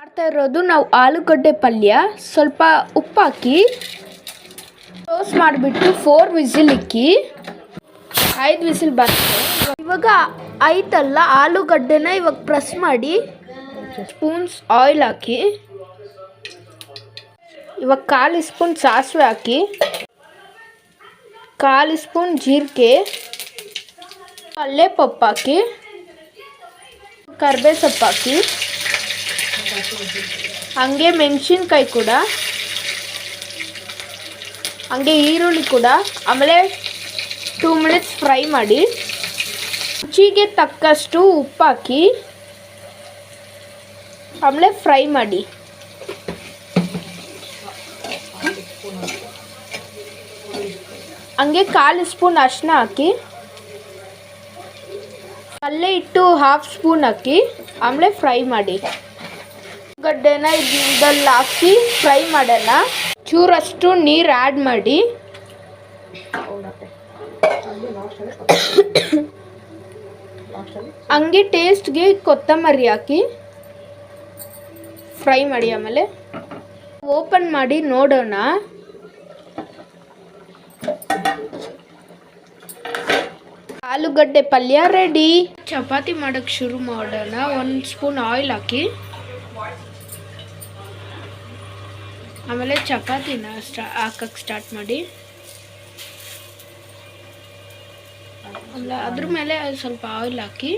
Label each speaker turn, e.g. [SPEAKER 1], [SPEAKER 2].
[SPEAKER 1] ಮಾಡ್ತಾ ಇರೋದು ನಾವು ಆಲೂಗಡ್ಡೆ ಪಲ್ಯ. ಸ್ವಲ್ಪ ಉಪ್ಪು ಹಾಕಿ ಕ್ಲೋಸ್ ಮಾಡಿಬಿಟ್ಟು 4 ವಿಸಿಲ್ ಇಕ್ಕಿ 5 ವಿಸಿಲ್ ಬರ್ತದೆ. ಇವಾಗ ಆಯ್ತಲ್ಲ, ಆಲೂಗಡ್ಡೆನ ಇವಾಗ ಪ್ರೆಸ್ ಮಾಡಿ ಸ್ಪೂನ್ಸ್ ಆಯಿಲ್ ಹಾಕಿ, ಇವಾಗ 1/4 ಸ್ಪೂನ್ ಸಾಸಿವೆ ಹಾಕಿ, 1/4 ಸ್ಪೂನ್ ಜೀರಿಗೆ, ಕಡಲೆ ಪಪ್ಪು ಹಾಕಿ, ಕರಿಬೇವು ಸೊಪ್ಪು ಹಾಕಿ, ಹಂಗೆ ಮೆಣಸಿನ್ಕಾಯಿ ಕೂಡ, ಹಂಗೆ ಈರುಳ್ಳಿ ಕೂಡ. ಆಮೇಲೆ 2 ಮಿನಿಟ್ಸ್ ಫ್ರೈ ಮಾಡಿ, ರುಚಿಗೆ ತಕ್ಕಷ್ಟು ಉಪ್ಪು ಹಾಕಿ ಆಮೇಲೆ ಫ್ರೈ ಮಾಡಿ. ಹಂಗೆ 1/4 ಸ್ಪೂನ್ ಅರಿಶಿನ ಹಾಕಿ, ಪಲ್ಯ ಇಟ್ಟು 1/2 ಸ್ಪೂನ್ ಹಾಕಿ ಆಮೇಲೆ ಫ್ರೈ ಮಾಡಿ. ಗಡ್ಡೆನ ಇದ್ರಲ್ಲಿ ಹಾಕಿ ಫ್ರೈ ಮಾಡೋಣ. ಚೂರಷ್ಟು ನೀರು ಆ್ಯಡ್ ಮಾಡಿ, ಹಂಗೆ ಟೇಸ್ಟ್ಗೆ ಕೊತ್ತಂಬರಿ ಹಾಕಿ ಫ್ರೈ ಮಾಡಿ. ಆಮೇಲೆ ಓಪನ್ ಮಾಡಿ ನೋಡೋಣ. ಆಲೂಗಡ್ಡೆ ಪಲ್ಯ ರೆಡಿ. ಚಪಾತಿ ಮಾಡೋಕ್ಕೆ ಶುರು ಮಾಡೋಣ. 1 ಸ್ಪೂನ್ ಆಯಿಲ್ ಹಾಕಿ, ಆಮೇಲೆ ಚಪಾತಿನ ಹಾಕಕ್ಕೆ ಸ್ಟಾರ್ಟ್ ಮಾಡಿ. ಅದ್ರ ಮೇಲೆ ಸ್ವಲ್ಪ ಆಯಿಲ್ ಹಾಕಿ